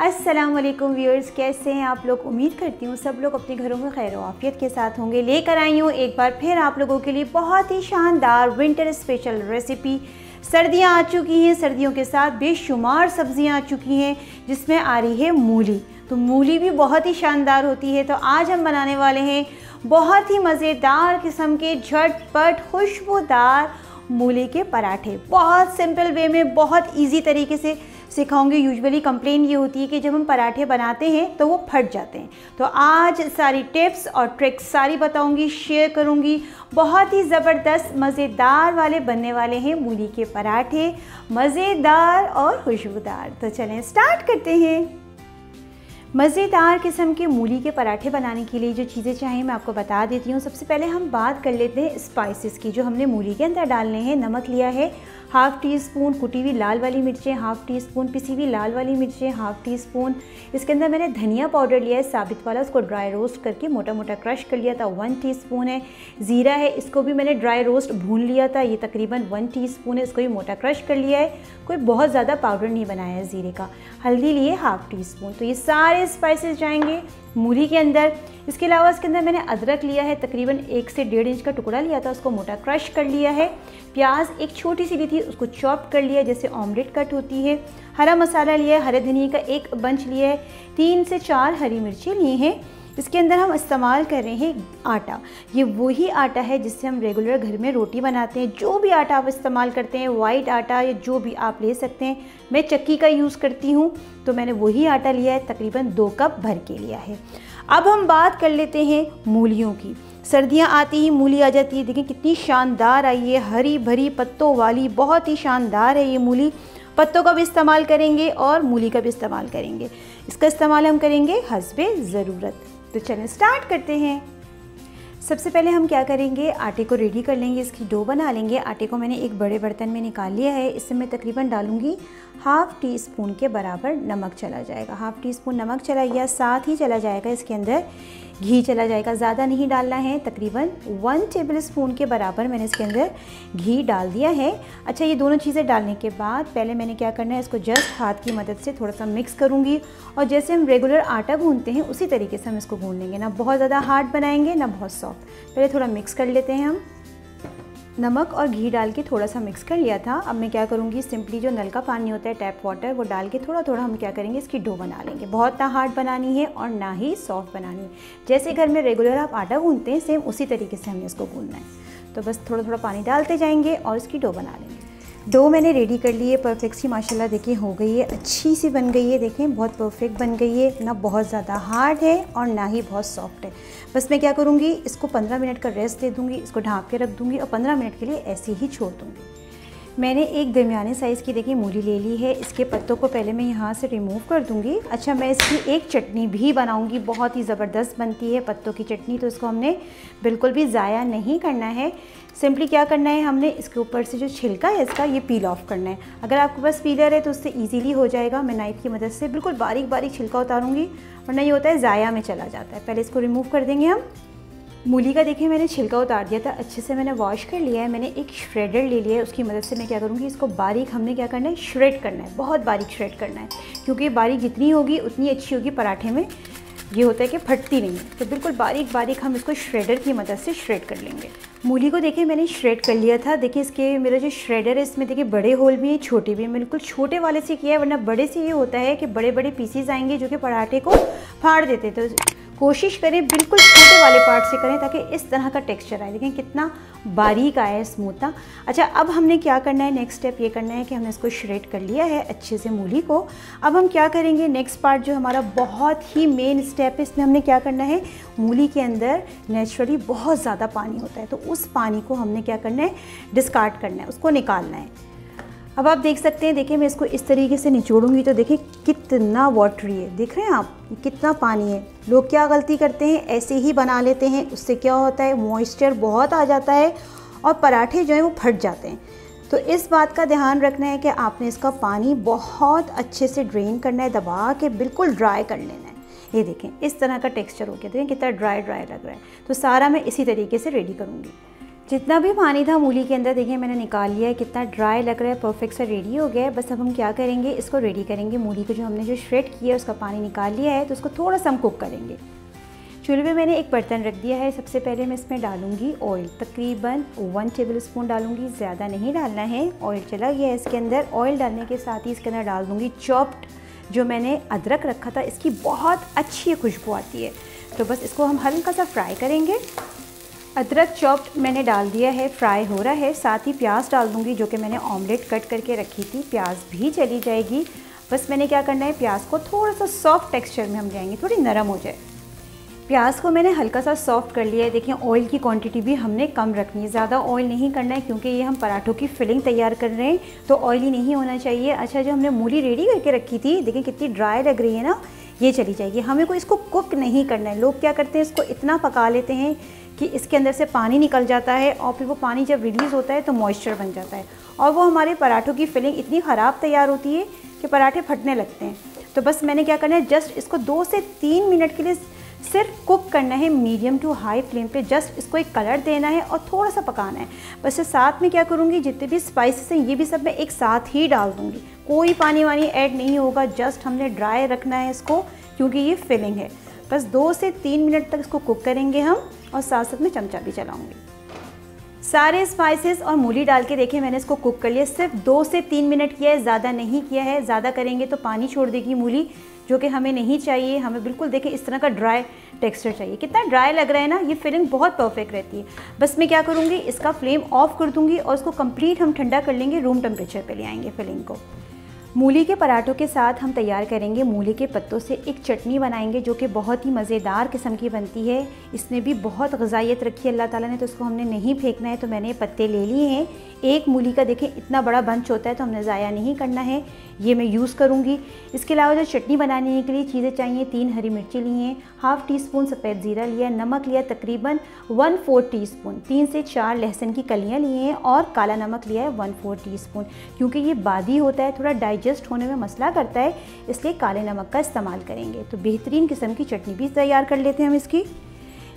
अस्सलाम वालेकुम व्यूअर्स, कैसे हैं आप लोग। उम्मीद करती हूँ सब लोग अपने घरों में खैर आफियत के साथ होंगे। लेकर आई हूँ एक बार फिर आप लोगों के लिए बहुत ही शानदार विंटर स्पेशल रेसिपी। सर्दियाँ आ चुकी हैं, सर्दियों के साथ बेशुमार सब्जियाँ आ चुकी हैं जिसमें आ रही है मूली। तो मूली भी बहुत ही शानदार होती है। तो आज हम बनाने वाले हैं बहुत ही मज़ेदार किस्म के झटपट खुशबूदार मूली के पराठे। बहुत सिंपल वे में, बहुत इजी तरीके से सिखाऊंगी। यूजुअली कंप्लेन ये होती है कि जब हम पराठे बनाते हैं तो वो फट जाते हैं। तो आज सारी टिप्स और ट्रिक्स सारी बताऊंगी, शेयर करूंगी। बहुत ही ज़बरदस्त मज़ेदार वाले बनने वाले हैं मूली के पराठे, मज़ेदार और खुशबूदार। तो चलें स्टार्ट करते हैं। मज़ेदार किस्म के मूली के पराठे बनाने के लिए जो चीज़ें चाहिए मैं आपको बता देती हूँ। सबसे पहले हम बात कर लेते हैं स्पाइसेस की जो हमने मूली के अंदर डालने हैं। नमक लिया है हाफ़ टी स्पून, कुटी हुई लाल वाली मिर्चें हाफ़ टी स्पून, पिसी हुई लाल वाली मिर्चें हाफ़ टी स्पून। इसके अंदर मैंने धनिया पाउडर लिया है साबित वाला, उसको ड्राई रोस्ट करके मोटा मोटा क्रश कर लिया था, 1 टीस्पून है। ज़ीरा है, इसको भी मैंने ड्राई रोस्ट भून लिया था, ये तकरीबन 1 टीस्पून है, इसको भी मोटा क्रश कर लिया है। कोई बहुत ज़्यादा पाउडर नहीं बनाया है ज़ीरे का। हल्दी लिए हाफ़ टी स्पून। तो ये सारे स्पाइसेस जाएंगे मूली के अंदर। इसके अलावा इसके अंदर मैंने अदरक लिया है, तकरीबन 1 से 1.5 इंच का टुकड़ा लिया था, उसको मोटा क्रश कर लिया है। प्याज एक छोटी सी ली थी, उसको चॉप कर लिया जैसे ऑमलेट कट होती है। हरा मसाला लिया है, हरे धनिया का 1 बंच लिया है, 3 से 4 हरी मिर्चें लिए हैं। इसके अंदर हम इस्तेमाल कर रहे हैं आटा। ये वही आटा है जिससे हम रेगुलर घर में रोटी बनाते हैं। जो भी आटा आप इस्तेमाल करते हैं, वाइट आटा या जो भी आप ले सकते हैं। मैं चक्की का यूज़ करती हूँ, तो मैंने वही आटा लिया है, तकरीबन 2 कप भर के लिया है। अब हम बात कर लेते हैं मूलियों की। सर्दियाँ आती ही मूली आ जाती है। देखें कितनी शानदार आई है, हरी भरी पत्तों वाली, बहुत ही शानदार है ये मूली। पत्तों का भी इस्तेमाल करेंगे और मूली का भी इस्तेमाल करेंगे। इसका इस्तेमाल हम करेंगे हस्बे ज़रूरत। तो चलें स्टार्ट करते हैं। सबसे पहले हम क्या करेंगे, आटे को रेडी कर लेंगे, इसकी डो बना लेंगे। आटे को मैंने एक बड़े बर्तन में निकाल लिया है। इससे मैं तकरीबन डालूंगी हाफ़ टी स्पून के बराबर नमक चला जाएगा। हाफ़ टी स्पून नमक चला गया, साथ ही चला जाएगा इसके अंदर घी चला जाएगा। ज़्यादा नहीं डालना है, तकरीबन 1 टेबल स्पून के बराबर मैंने इसके अंदर घी डाल दिया है। अच्छा, ये दोनों चीज़ें डालने के बाद पहले मैंने क्या करना है, इसको जस्ट हाथ की मदद से थोड़ा सा मिक्स करूँगी। और जैसे हम रेगुलर आटा गूंथते हैं उसी तरीके से हम इसको गूंथ लेंगे। ना बहुत ज़्यादा हार्ड बनाएंगे ना बहुत सॉफ्ट। पहले थोड़ा मिक्स कर लेते हैं हम। नमक और घी डाल के थोड़ा सा मिक्स कर लिया था। अब मैं क्या करूँगी, सिंपली जो नल का पानी होता है, टैप वाटर, वो डाल के थोड़ा थोड़ा हम क्या करेंगे, इसकी डो बना लेंगे। बहुत ना हार्ड बनानी है और ना ही सॉफ्ट बनानी है। जैसे घर में रेगुलर आप आटा गूंथते हैं, सेम उसी तरीके से हमें इसको गूंथना है। तो बस थोड़ा थोड़ा पानी डालते जाएंगे और इसकी डो बना लेंगे। डो मैंने रेडी कर ली है, परफेक्ट सी माशाल्लाह देखिए हो गई है, अच्छी सी बन गई है। देखें बहुत परफेक्ट बन गई है, ना बहुत ज़्यादा हार्ड है और ना ही बहुत सॉफ्ट है। बस मैं क्या करूँगी, इसको 15 मिनट का रेस्ट दे दूँगी, इसको ढाँप के रख दूँगी और 15 मिनट के लिए ऐसे ही छोड़ दूँगी। मैंने एक दरमियाने साइज़ की देखिए मूली ले ली है। इसके पत्तों को पहले मैं यहाँ से रिमूव कर दूँगी। अच्छा, मैं इसकी एक चटनी भी बनाऊँगी, बहुत ही ज़बरदस्त बनती है पत्तों की चटनी। तो इसको हमने बिल्कुल भी ज़ाया नहीं करना है। सिंपली क्या करना है, हमने इसके ऊपर से जो छिलका है इसका, ये पील ऑफ करना है। अगर आपके पास पीलर है तो उससे ईजीली हो जाएगा। मैं नाइफ़ की मदद से बिल्कुल बारीक बारीक छिलका उतारूँगी, वरना ये होता है ज़ाया में चला जाता है। पहले इसको रिमूव कर देंगे हम। मूली का देखिए मैंने छिलका उतार दिया था, अच्छे से मैंने वॉश कर लिया है। मैंने एक श्रेडर ले लिया है, उसकी मदद से मैं क्या करूँगी, इसको बारीक हमने क्या करना है, श्रेड करना है। बहुत बारीक श्रेड करना है, क्योंकि बारीक जितनी होगी उतनी अच्छी होगी पराठे में। ये होता है कि फटती नहीं है। तो बिल्कुल बारीक बारीक हम इसको श्रेडर की मदद से श्रेड कर लेंगे। मूली को देखिए मैंने श्रेड कर लिया था। देखिए इसके मेरा जो श्रेडर है इसमें देखिए बड़े होल भी हैं, छोटे भी हैं। बिल्कुल छोटे वाले से किया है, वरना बड़े से ये होता है कि बड़े बड़े पीसीज आएंगे जो कि पराठे को फाड़ देते। तो कोशिश करें बिल्कुल छोटे वाले पार्ट से करें ताकि इस तरह का टेक्सचर आए। देखें कितना बारीक आया है, स्मूथ था। अच्छा, अब हमने क्या करना है, नेक्स्ट स्टेप ये करना है कि हमने इसको श्रेड कर लिया है अच्छे से मूली को। अब हम क्या करेंगे, नेक्स्ट पार्ट जो हमारा बहुत ही मेन स्टेप है, इसमें हमने क्या करना है, मूली के अंदर नेचुरली बहुत ज़्यादा पानी होता है। तो उस पानी को हमने क्या करना है, डिस्कार्ड करना है, उसको निकालना है। अब आप देख सकते हैं, देखिए मैं इसको इस तरीके से निचोड़ूंगी तो देखिए कितना वाटरी है। देख रहे हैं आप, कितना पानी है। लोग क्या गलती करते हैं, ऐसे ही बना लेते हैं। उससे क्या होता है, मॉइस्चर बहुत आ जाता है और पराठे जो हैं वो फट जाते हैं। तो इस बात का ध्यान रखना है कि आपने इसका पानी बहुत अच्छे से ड्रेन करना है, दबा के बिल्कुल ड्राई कर लेना है। ये देखें इस तरह का टेक्सचर हो गया, देखें कितना ड्राई ड्राई लग रहा है। तो सारा मैं इसी तरीके से रेडी करूँगी। जितना भी पानी था मूली के अंदर देखिए मैंने निकाल लिया है, कितना ड्राई लग रहा है, परफेक्ट सा रेडी हो गया है। बस अब हम क्या करेंगे, इसको रेडी करेंगे। मूली को जो हमने जो श्रेड किया है उसका पानी निकाल लिया है, तो उसको थोड़ा सा हम कुक करेंगे। चूल्हे पे मैंने एक बर्तन रख दिया है। सबसे पहले मैं इसमें डालूंगी ऑयल, तकरीबन 1 टेबल स्पून डालूंगी, ज़्यादा नहीं डालना है। ऑयल चला गया है इसके अंदर। ऑयल डालने के साथ ही इसके अंदर डाल दूँगी चॉप्ड जो मैंने अदरक रखा था, इसकी बहुत अच्छी खुशबू आती है। तो बस इसको हम हल्का सा फ्राई करेंगे। अदरक चॉप्ड मैंने डाल दिया है, फ्राई हो रहा है। साथ ही प्याज डाल दूँगी जो कि मैंने ऑमलेट कट करके रखी थी, प्याज भी चली जाएगी। बस मैंने क्या करना है, प्याज को थोड़ा सा सॉफ्ट टेक्सचर में हम जाएंगे, थोड़ी नरम हो जाए। प्याज को मैंने हल्का सा सॉफ्ट कर लिया है। देखिए ऑयल की क्वांटिटी भी हमने कम रखनी है, ज़्यादा ऑयल नहीं करना है क्योंकि ये हम पराठों की फिलिंग तैयार कर रहे हैं, तो ऑयली नहीं होना चाहिए। अच्छा, जो हमने मूली रेडी करके रखी थी, देखिए कितनी ड्राई लग रही है ना, ये चली जाएगी। हमें को इसको कुक नहीं करना है। लोग क्या करते हैं, इसको इतना पका लेते हैं कि इसके अंदर से पानी निकल जाता है और फिर वो पानी जब रिलीज़ होता है तो मॉइस्चर बन जाता है और वो हमारे पराठों की फिलिंग इतनी ख़राब तैयार होती है कि पराठे फटने लगते हैं। तो बस मैंने क्या करना है, जस्ट इसको 2 से 3 मिनट के लिए सिर्फ कुक करना है, मीडियम टू हाई फ्लेम पे। जस्ट इसको एक कलर देना है और थोड़ा सा पकाना है। बस साथ में क्या करूँगी, जितने भी स्पाइसेस हैं ये भी सब मैं एक साथ ही डाल दूँगी, कोई पानी वानी ऐड नहीं होगा। जस्ट हमने ड्राई रखना है इसको क्योंकि ये फिलिंग है। बस 2 से 3 मिनट तक इसको कुक करेंगे हम और साथ साथ में चमचा भी चलाऊँगी। सारे स्पाइसेस और मूली डाल के देखिए मैंने इसको कुक कर लिया। सिर्फ 2 से 3 मिनट किया है, ज़्यादा नहीं किया है। ज़्यादा करेंगे तो पानी छोड़ देगी मूली, जो कि हमें नहीं चाहिए। हमें बिल्कुल देखिए इस तरह का ड्राई टेक्सचर चाहिए। कितना ड्राई लग रहा है ना, ये फिलिंग बहुत परफेक्ट रहती है। बस मैं क्या करूँगी, इसका फ्लेम ऑफ कर दूँगी और इसको कंप्लीट हम ठंडा कर लेंगे, रूम टेम्परेचर पे ले आएंगे फिलिंग को। मूली के पराठों के साथ हम तैयार करेंगे मूली के पत्तों से एक चटनी बनाएंगे जो कि बहुत ही मज़ेदार किस्म की बनती है। इसने भी बहुत ग़िज़ाइयत रखी है अल्लाह ताला ने, तो इसको हमने नहीं फेंकना है। तो मैंने पत्ते ले लिए हैं। एक मूली का देखें इतना बड़ा बंच होता है, तो हमने ज़ाया नहीं करना है, ये मैं यूज़ करूँगी। इसके अलावा जो चटनी बनाने के लिए चीज़ें चाहिए, 3 हरी मिर्ची ली हैं, ½ टीस्पून सफ़ेद ज़ीरा लिया, नमक लिया तकरीबन 1/4 टीस्पून, 3 से 4 लहसुन की कलियाँ लिए हैं और काला नमक लिया है 1/4 टीस्पून। क्योंकि ये बादी होता है, थोड़ा डाइजेस्ट होने में मसला करता है, इसलिए काले नमक का इस्तेमाल करेंगे। तो बेहतरीन किस्म की चटनी भी तैयार कर लेते हैं हम। इसकी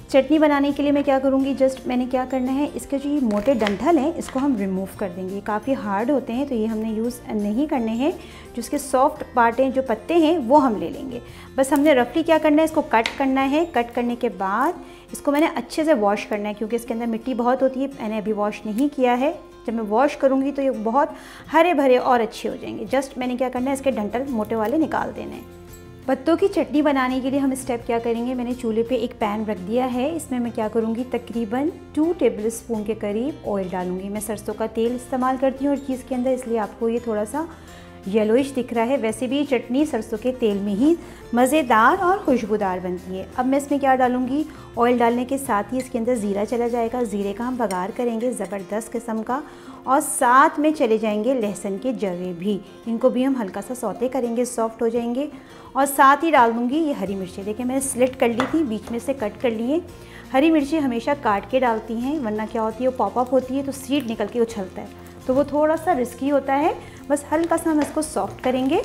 चटनी बनाने के लिए मैं क्या करूँगी, जस्ट मैंने क्या करना है, इसके जो ये मोटे डंठल हैं इसको हम रिमूव कर देंगे। काफ़ी हार्ड होते हैं तो ये हमने यूज़ नहीं करने हैं। जो इसके सॉफ्ट पार्ट हैं, जो पत्ते हैं, वो हम ले लेंगे। बस हमने रफली क्या करना है, इसको कट करना है। कट करने के बाद इसको मैंने अच्छे से वॉश करना है क्योंकि इसके अंदर मिट्टी बहुत होती है। मैंने अभी वॉश नहीं किया है। जब मैं वॉश करूँगी तो ये बहुत हरे भरे और अच्छे हो जाएंगे। जस्ट मैंने क्या करना है, इसके डंठल मोटे वाले निकाल देने हैं। पत्तों की चटनी बनाने के लिए हम स्टेप क्या करेंगे, मैंने चूल्हे पे एक पैन रख दिया है। इसमें मैं क्या करूँगी, तकरीबन 2 टेबल स्पून के करीब ऑयल डालूँगी। मैं सरसों का तेल इस्तेमाल करती हूँ और चीज़ के अंदर, इसलिए आपको ये थोड़ा सा येलोइश दिख रहा है। वैसे भी ये चटनी सरसों के तेल में ही मज़ेदार और खुशबूदार बनती है। अब मैं इसमें क्या डालूँगी, ऑयल डालने के साथ ही इसके अंदर ज़ीरा चला जाएगा। ज़ीरे का हम बघार करेंगे ज़बरदस्त किस्म का, और साथ में चले जाएंगे लहसुन के जवे भी। इनको भी हम हल्का सा सौते करेंगे, सॉफ्ट हो जाएंगे। और साथ ही डाल दूँगी ये हरी मिर्ची। देखिए मैंने स्लिट कर ली थी, बीच में से कट कर लिए। हरी मिर्ची हमेशा काट के डालती हैं, वरना क्या होती है, वो पॉपअप होती है तो सीड निकल के उछलता है, तो वो थोड़ा सा रिस्की होता है। बस हल्का सा हम इसको सॉफ्ट करेंगे।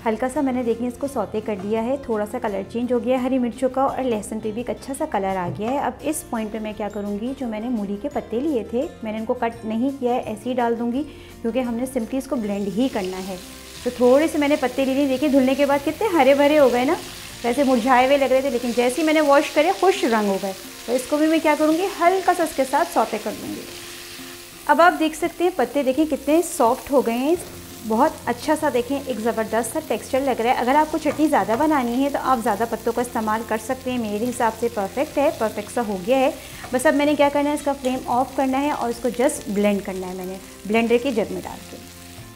हल्का सा मैंने देखिए इसको सौते कर लिया है। थोड़ा सा कलर चेंज हो गया है हरी मिर्चों का, और लहसुन पे भी एक अच्छा सा कलर आ गया है। अब इस पॉइंट पे मैं क्या करूँगी, जो मैंने मूली के पत्ते लिए थे, मैंने इनको कट नहीं किया है, ऐसे ही डाल दूँगी क्योंकि हमने सिंपली इसको ब्लेंड ही करना है। तो थोड़े से मैंने पत्ते ले लिए। देखिए धुलने के बाद कितने हरे भरे हो गए ना, वैसे मुरझाए हुए लग रहे थे, लेकिन जैसे ही मैंने वॉश करे खुश रंग हो गए। तो इसको भी मैं क्या करूँगी, हल्का सा इसके साथ सौते कर दूँगी। अब आप देख सकते हैं पत्ते देखें कितने सॉफ्ट हो गए हैं, बहुत अच्छा सा देखें एक ज़बरदस्त सा टेक्सचर लग रहा है। अगर आपको चटनी ज़्यादा बनानी है तो आप ज़्यादा पत्तों का इस्तेमाल कर सकते हैं। मेरे हिसाब से परफेक्ट है, परफेक्ट सा हो गया है। बस अब मैंने क्या करना है, इसका फ्लेम ऑफ करना है और इसको जस्ट ब्लेंड करना है। मैंने ब्लेंडर के जग में डाल के,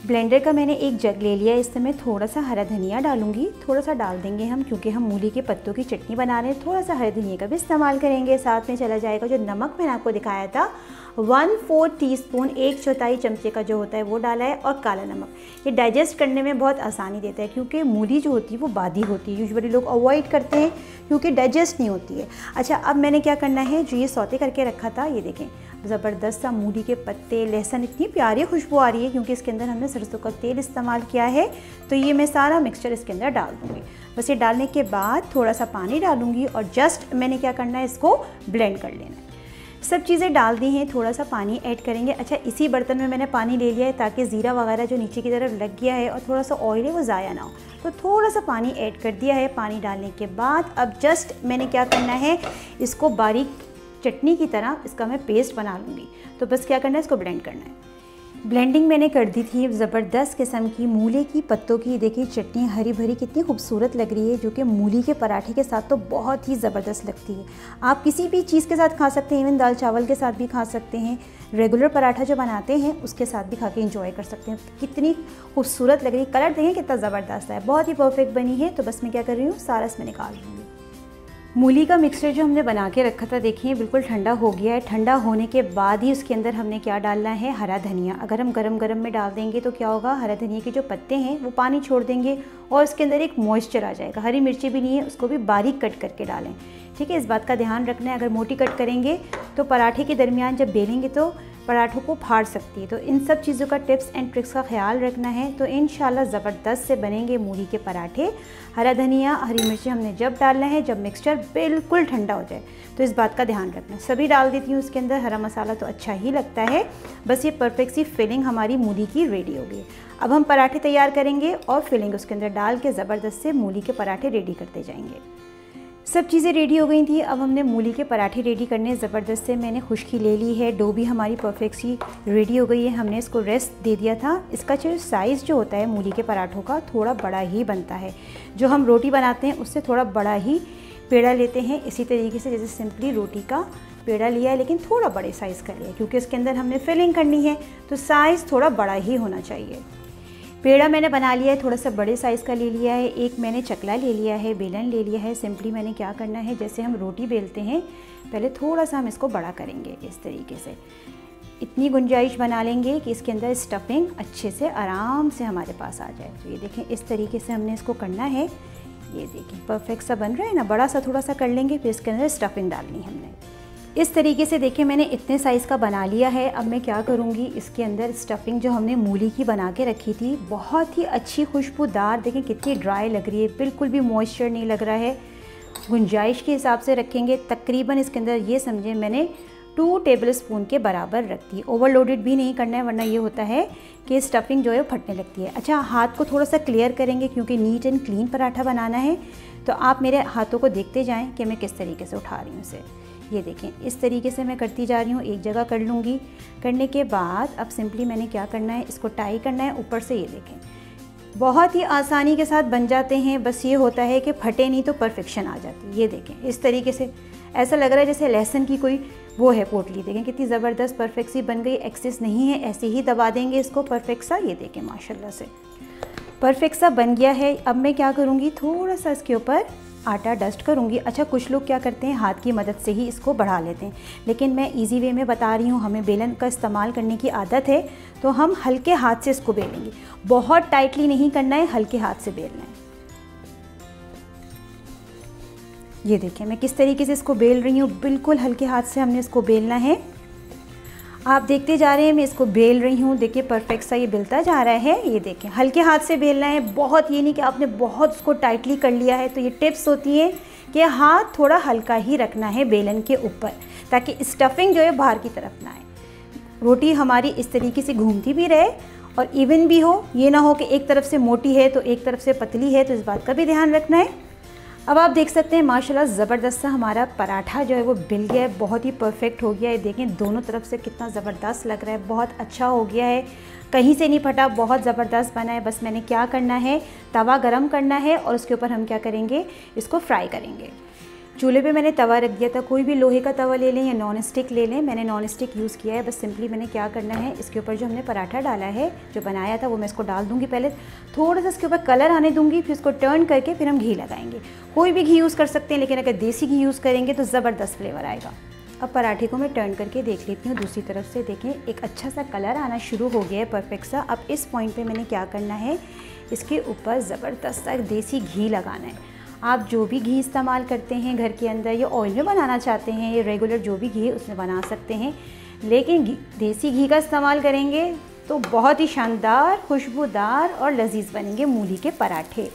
ब्लेंडर का मैंने एक जग ले लिया। इसमें मैं थोड़ा सा हरा धनिया डालूंगी, थोड़ा सा डाल देंगे हम क्योंकि हम मूली के पत्तों की चटनी बना रहे हैं। थोड़ा सा हरे धनिया का भी इस्तेमाल करेंगे। साथ में चला जाएगा जो नमक मैंने आपको दिखाया था, 1/4 टीस्पून, 1/4 चमचे का जो होता है वो डाला है, और काला नमक। ये डाइजेस्ट करने में बहुत आसानी देता है क्योंकि मूली जो होती है वो बादी होती है, यूजुअली लोग अवॉइड करते हैं क्योंकि डाइजेस्ट नहीं होती है। अच्छा, अब मैंने क्या करना है, जो ये सौते करके रखा था, ये देखें ज़बरदस्त सा मूली के पत्ते, लहसुन, इतनी प्यारी खुशबू आ रही है क्योंकि इसके अंदर हमने सरसों का तेल इस्तेमाल किया है। तो ये मैं सारा मिक्सचर इसके अंदर डाल दूँगी। बस ये डालने के बाद थोड़ा सा पानी डालूँगी और जस्ट मैंने क्या करना है, इसको ब्लेंड कर लेना है। सब चीज़ें डाल दी हैं, थोड़ा सा पानी ऐड करेंगे। अच्छा, इसी बर्तन में मैंने पानी ले लिया है ताकि ज़ीरा वगैरह जो नीचे की तरफ लग गया है और थोड़ा सा ऑयल है वो ज़ाया ना हो, तो थोड़ा सा पानी ऐड कर दिया है। पानी डालने के बाद अब जस्ट मैंने क्या करना है, इसको बारीक चटनी की तरह इसका मैं पेस्ट बना लूँगी। तो बस क्या करना है, इसको ब्लेंड करना है। ब्लेंडिंग मैंने कर दी थी, ज़बरदस्त किस्म की मूली की पत्तों की देखिए चटनी हरी भरी कितनी खूबसूरत लग रही है, जो कि मूली के पराठे के साथ तो बहुत ही ज़बरदस्त लगती है। आप किसी भी चीज़ के साथ खा सकते हैं, इवन दाल चावल के साथ भी खा सकते हैं, रेगुलर पराठा जो बनाते हैं उसके साथ भी खा के इंजॉय कर सकते हैं। कितनी खूबसूरत लग रही है, कलर देखें कितना ज़बरदस्त है, बहुत ही परफेक्ट बनी है। तो बस मैं क्या कर रही हूँ, सारा इसमें निकाल दूँगी। मूली का मिक्सचर जो हमने बना के रखा था देखिए बिल्कुल ठंडा हो गया है। ठंडा होने के बाद ही उसके अंदर हमने क्या डालना है, हरा धनिया। अगर हम गरम में डाल देंगे तो क्या होगा, हरा धनिया के जो पत्ते हैं वो पानी छोड़ देंगे और उसके अंदर एक मॉइस्चर आ जाएगा। हरी मिर्ची भी नहीं है, उसको भी बारीक कट करके डालें, ठीक है। इस बात का ध्यान रखना है, अगर मोटी कट करेंगे तो पराठे के दरमियान जब बेलेंगे तो पराठों को फाड़ सकती है। तो इन सब चीज़ों का टिप्स एंड ट्रिक्स का ख्याल रखना है, तो इंशाल्लाह ज़बरदस्त से बनेंगे मूली के पराठे। हरा धनिया, हरी मिर्ची हमने जब डालना है जब मिक्सचर बिल्कुल ठंडा हो जाए, तो इस बात का ध्यान रखना है। सभी डाल देती हूँ उसके अंदर, हरा मसाला तो अच्छा ही लगता है। बस ये परफेक्ट सी फिलिंग हमारी मूली की रेडी हो गई। अब हम पराठे तैयार करेंगे और फिलिंग उसके अंदर डाल के ज़बरदस्त से मूली के पराठे रेडी करते जाएंगे। सब चीज़ें रेडी हो गई थी, अब हमने मूली के पराठे रेडी करने। ज़बरदस्त से मैंने खुश्की ले ली है, डो भी हमारी परफेक्ट सी रेडी हो गई है। हमने इसको रेस्ट दे दिया था। इसका जो साइज़ जो होता है मूली के पराठों का थोड़ा बड़ा ही बनता है, जो हम रोटी बनाते हैं उससे थोड़ा बड़ा ही पेड़ा लेते हैं। इसी तरीके से जैसे सिंपली रोटी का पेड़ा लिया है लेकिन थोड़ा बड़े साइज़ का लिया, क्योंकि इसके अंदर हमने फिलिंग करनी है तो साइज़ थोड़ा बड़ा ही होना चाहिए। पेड़ा मैंने बना लिया है, थोड़ा सा बड़े साइज़ का ले लिया है। एक मैंने चकला ले लिया है, बेलन ले लिया है। सिंपली मैंने क्या करना है, जैसे हम रोटी बेलते हैं पहले थोड़ा सा हम इसको बड़ा करेंगे इस तरीके से। इतनी गुंजाइश बना लेंगे कि इसके अंदर स्टफिंग अच्छे से आराम से हमारे पास आ जाए। तो ये देखें इस तरीके से हमने इसको करना है। ये देखें परफेक्ट सा बन रहा है ना, बड़ा सा थोड़ा सा कर लेंगे, फिर इसके अंदर स्टफिंग डालनी है हमने। इस तरीके से देखिए मैंने इतने साइज़ का बना लिया है। अब मैं क्या करूँगी, इसके अंदर स्टफिंग जो हमने मूली की बना के रखी थी बहुत ही अच्छी खुशबूदार, देखें कितनी ड्राई लग रही है, बिल्कुल भी मॉइस्चर नहीं लग रहा है। गुंजाइश के हिसाब से रखेंगे, तकरीबन इसके अंदर ये समझें मैंने 2 टेबलस्पून के बराबर रख दी। ओवरलोडेड भी नहीं करना है, वरना ये होता है कि स्टफिंग जो है वो फटने लगती है। अच्छा, हाथ को थोड़ा सा क्लियर करेंगे क्योंकि नीट एंड क्लीन पराठा बनाना है। तो आप मेरे हाथों को देखते जाएँ कि मैं किस तरीके से उठा रही हूँ इसे। ये देखें इस तरीके से मैं करती जा रही हूँ, एक जगह कर लूँगी। करने के बाद अब सिंपली मैंने क्या करना है, इसको टाई करना है ऊपर से। ये देखें बहुत ही आसानी के साथ बन जाते हैं, बस ये होता है कि फटे नहीं तो परफेक्शन आ जाती है। ये देखें इस तरीके से ऐसा लग रहा है जैसे लहसुन की कोई वो है पोटली। देखें कितनी ज़बरदस्त परफेक्ट सी बन गई, एक्सेस नहीं है, ऐसे ही दबा देंगे इसको परफेक्ट सा। ये देखें माशाल्लाह से परफेक्ट सा बन गया है। अब मैं क्या करूँगी, थोड़ा सा इसके ऊपर आटा डस्ट करूँगी। अच्छा, कुछ लोग क्या करते हैं हाथ की मदद से ही इसको बढ़ा लेते हैं, लेकिन मैं इजी वे में बता रही हूँ। हमें बेलन का इस्तेमाल करने की आदत है तो हम हल्के हाथ से इसको बेलेंगे, बहुत टाइटली नहीं करना है, हल्के हाथ से बेलना है। ये देखें मैं किस तरीके से इसको बेल रही हूँ, बिल्कुल हल्के हाथ से हमने इसको बेलना है। आप देखते जा रहे हैं मैं इसको बेल रही हूँ, देखिए परफेक्ट सा ये बेलता जा रहा है। ये देखें हल्के हाथ से बेलना है, बहुत ये नहीं कि आपने बहुत उसको टाइटली कर लिया है। तो ये टिप्स होती हैं कि हाथ थोड़ा हल्का ही रखना है बेलन के ऊपर, ताकि स्टफिंग जो है बाहर की तरफ ना आए। रोटी हमारी इस तरीके से घूमती भी रहे और इवन भी हो, ये ना हो कि एक तरफ से मोटी है तो एक तरफ से पतली है, तो इस बात का भी ध्यान रखना है। अब आप देख सकते हैं माशाल्लाह ज़बरदस्त सा हमारा पराठा जो है वो बिल गया है, बहुत ही परफेक्ट हो गया है। देखें दोनों तरफ से कितना ज़बरदस्त लग रहा है, बहुत अच्छा हो गया है, कहीं से नहीं फटा, बहुत ज़बरदस्त बना है। बस मैंने क्या करना है, तवा गरम करना है और उसके ऊपर हम क्या करेंगे, इसको फ्राई करेंगे। चूल्हे पे मैंने तवा रख दिया था, कोई भी लोहे का तवा ले लें या नॉन स्टिक ले लें, मैंने नॉन स्टिक यूज़ किया है। बस सिंपली मैंने क्या करना है, इसके ऊपर जो हमने पराठा डाला है, जो बनाया था, वो मैं इसको डाल दूँगी। पहले थोड़ा सा इसके ऊपर कलर आने दूँगी, फिर इसको टर्न करके फिर हम घी लगाएंगे। कोई भी घी यूज़ कर सकते हैं, लेकिन अगर देसी घी यूज़ करेंगे तो ज़बरदस्त फ्लेवर आएगा। अब पराठे को मैं टर्न करके देख लेती हूँ दूसरी तरफ से। देखें एक अच्छा सा कलर आना शुरू हो गया है, परफेक्ट सा। अब इस पॉइंट पे मैंने क्या करना है, इसके ऊपर ज़बरदस्त सा देसी घी लगाना है। आप जो भी घी इस्तेमाल करते हैं घर के अंदर, या ऑयल में बनाना चाहते हैं, या रेगुलर जो भी घी है उसमें बना सकते हैं, लेकिन देसी घी का इस्तेमाल करेंगे तो बहुत ही शानदार, खुशबूदार और लजीज बनेंगे मूली के पराठे।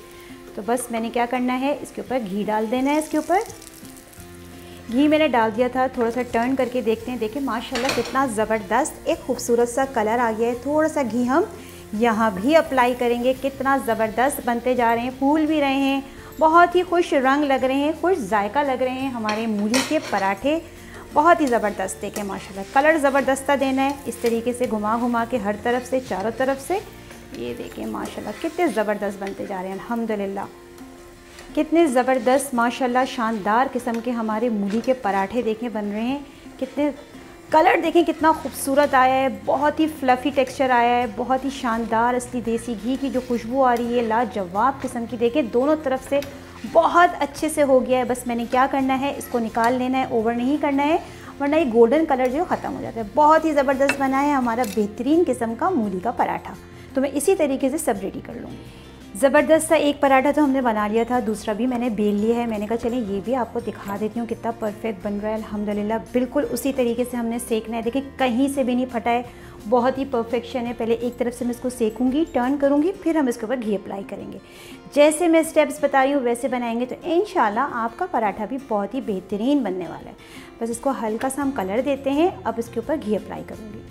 तो बस मैंने क्या करना है, इसके ऊपर घी डाल देना है। इसके ऊपर घी मैंने डाल दिया था, थोड़ा सा टर्न करके देखते हैं। देखिए माशाल्लाह कितना ज़बरदस्त एक खूबसूरत सा कलर आ गया है। थोड़ा सा घी हम यहाँ भी अप्लाई करेंगे। कितना ज़बरदस्त बनते जा रहे हैं, फूल भी रहे हैं, बहुत ही खुश रंग लग रहे हैं, खुश जायका लग रहे हैं हमारे मूली के पराठे। बहुत ही ज़बरदस्त देखें माशाल्लाह, कलर ज़बरदस्ता देना है। इस तरीके से घुमा घुमा के हर तरफ से, चारों तरफ से, ये देखें माशाल्लाह कितने ज़बरदस्त बनते जा रहे हैं। अल्हम्दुलिल्लाह कितने ज़बरदस्त माशाल्लाह शानदार किस्म के हमारे मूली के पराठे देखें बन रहे हैं। कितने कलर देखें कितना खूबसूरत आया है, बहुत ही फ्लफ़ी टेक्सचर आया है, बहुत ही शानदार असली देसी घी की जो खुशबू आ रही है लाजवाब किस्म की। देखें दोनों तरफ से बहुत अच्छे से हो गया है। बस मैंने क्या करना है, इसको निकाल लेना है, ओवर नहीं करना है, वरना ये गोल्डन कलर जो ख़त्म हो जाता है। बहुत ही ज़बरदस्त बना है हमारा बेहतरीन किस्म का मूली का पराठा। तो मैं इसी तरीके से सब रेडी कर लूँगी। ज़बरदस्त सा एक पराठा तो हमने बना लिया था, दूसरा भी मैंने बेल लिया है। मैंने कहा चलें ये भी आपको दिखा देती हूँ कितना परफेक्ट बन रहा है। अल्हम्दुलिल्लाह बिल्कुल उसी तरीके से हमने सेकना है। देखिए कहीं से भी नहीं फटा है, बहुत ही परफेक्शन है। पहले एक तरफ से मैं इसको सेकूँगी, टर्न करूँगी, फिर हम इसके ऊपर घी अप्लाई करेंगे। जैसे मैं स्टेप्स बता रही हूँ वैसे बनाएंगे तो इंशाल्लाह आपका पराठा भी बहुत ही बेहतरीन बनने वाला है। बस इसको हल्का सा हम कलर देते हैं। अब इसके ऊपर घी अप्लाई करूँगी।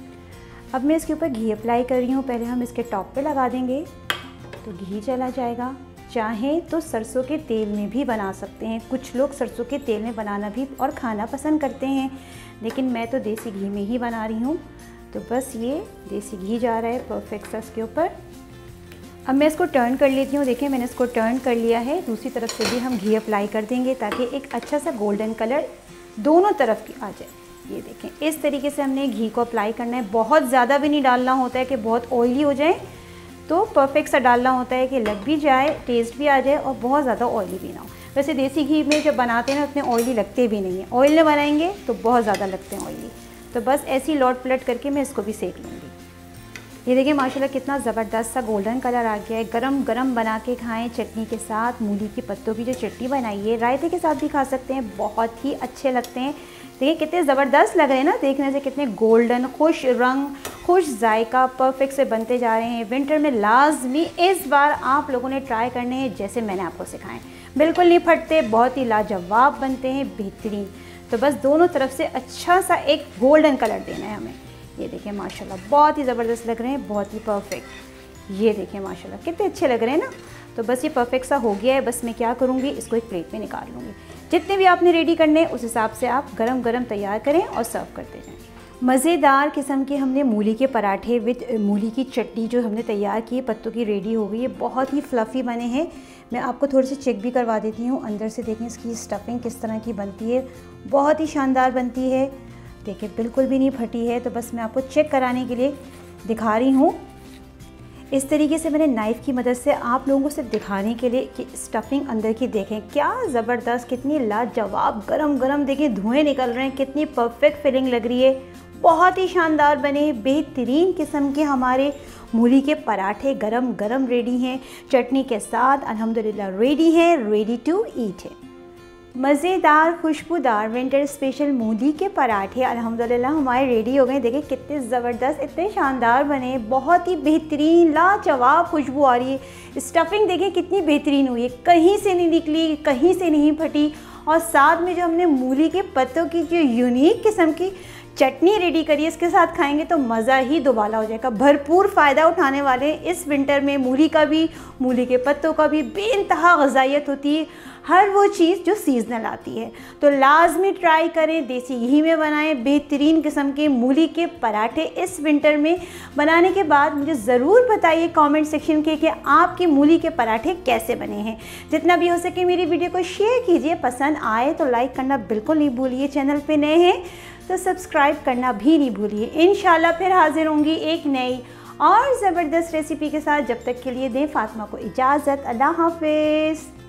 अब मैं इसके ऊपर घी अप्लाई कर रही हूँ। पहले हम इसके टॉप पे लगा देंगे तो घी चला जाएगा। चाहें तो सरसों के तेल में भी बना सकते हैं, कुछ लोग सरसों के तेल में बनाना भी और खाना पसंद करते हैं, लेकिन मैं तो देसी घी में ही बना रही हूँ। तो बस ये देसी घी जा रहा है परफेक्ट सा इसके ऊपर। अब मैं इसको टर्न कर लेती हूँ। देखें मैंने इसको टर्न कर लिया है, दूसरी तरफ से भी हम घी अप्लाई कर देंगे ताकि एक अच्छा सा गोल्डन कलर दोनों तरफ की आ जाए। ये देखें इस तरीके से हमने घी को अप्लाई करना है। बहुत ज़्यादा भी नहीं डालना होता है कि बहुत ऑयली हो जाए, तो परफेक्ट सा डालना होता है कि लग भी जाए, टेस्ट भी आ जाए और बहुत ज़्यादा ऑयली भी ना हो। वैसे देसी घी में जब बनाते हैं ना उतने ऑयली लगते भी नहीं हैं, ऑयल में बनाएंगे तो बहुत ज़्यादा लगते हैं ऑयली। तो बस ऐसी लौट पलट करके मैं इसको भी सेक लूँगी। ये देखिए माशाल्लाह कितना ज़बरदस्त सा गोल्डन कलर आ गया है। गरम गरम बना के खाएं चटनी के साथ। मूली के पत्तों की जो चटनी बनाई है रायते के साथ भी खा सकते हैं, बहुत ही अच्छे लगते हैं। देखिए कितने ज़बरदस्त लग रहे हैं ना, देखने से कितने गोल्डन, खुश रंग, खुश जायका, परफेक्ट से बनते जा रहे हैं। विंटर में लाजमी इस बार आप लोगों ने ट्राई करने हैं जैसे मैंने आपको सिखाएं। बिल्कुल नहीं फटते, बहुत ही लाजवाब बनते हैं, बेहतरीन। तो बस दोनों तरफ से अच्छा सा एक गोल्डन कलर देना है हमें। ये देखिए माशाल्लाह बहुत ही ज़बरदस्त लग रहे हैं, बहुत ही परफेक्ट। ये देखिए माशाल्लाह कितने अच्छे लग रहे हैं ना। तो बस ये परफेक्ट सा हो गया है। बस मैं क्या करूँगी, इसको एक प्लेट में निकाल लूँगी। जितने भी आपने रेडी करने उस हिसाब से आप गरम गरम तैयार करें और सर्व करते जाएँ। मज़ेदार किस्म के हमने मूली के पराठे विद मूली की चटनी जो हमने तैयार की है पत्तों की रेडी हो गई। ये बहुत ही फ्लफ़ी बने हैं। मैं आपको थोड़े से चेक भी करवा देती हूँ अंदर से। देखें इसकी स्टफिंग किस तरह की बनती है, बहुत ही शानदार बनती है। देखिए बिल्कुल भी नहीं फटी है। तो बस मैं आपको चेक कराने के लिए दिखा रही हूँ। इस तरीके से मैंने नाइफ़ की मदद से आप लोगों को सिर्फ दिखाने के लिए कि स्टफिंग अंदर की देखें क्या ज़बरदस्त, कितनी लाजवाब, गरम गरम देखें धुएँ निकल रहे हैं, कितनी परफेक्ट फिलिंग लग रही है। बहुत ही शानदार बने, बेहतरीन किस्म के हमारे मूली के पराठे गरम गरम रेडी हैं चटनी के साथ। अल्हम्दुलिल्लाह रेडी है, रेडी टू ईट है। मज़ेदार खुशबूदार विंटर स्पेशल मूली के पराठे अल्हम्दुलिल्लाह हमारे रेडी हो गए। देखिए कितने ज़बरदस्त, इतने शानदार बने, बहुत ही बेहतरीन लाजवाब खुशबू आ रही है। स्टफिंग देखें कितनी बेहतरीन हुई है, कहीं से नहीं निकली, कहीं से नहीं फटी। और साथ में जो हमने मूली के पत्तों की जो यूनिक किस्म की चटनी रेडी करी है इसके साथ खाएंगे तो मज़ा ही दोबाला हो जाएगा। भरपूर फ़ायदा उठाने वाले इस विंटर में मूली का भी, मूली के पत्तों का भी बेइंतहा ग़िज़ाइयत होती है, हर वो चीज़ जो सीज़नल आती है। तो लाजमी ट्राई करें, देसी घी में बनाएं बेहतरीन किस्म के मूली के पराठे इस विंटर में। बनाने के बाद मुझे ज़रूर बताइए कमेंट सेक्शन के कि आपके मूली के पराठे कैसे बने हैं। जितना भी हो सके मेरी वीडियो को शेयर कीजिए, पसंद आए तो लाइक करना बिल्कुल नहीं भूलिए, चैनल पे नए हैं तो सब्सक्राइब करना भी नहीं भूलिए। इंशाल्लाह फिर हाजिर होंगी एक नई और ज़बरदस्त रेसिपी के साथ। जब तक के लिए दें फातिमा को इजाज़त। अल्लाह हाफ़िज़।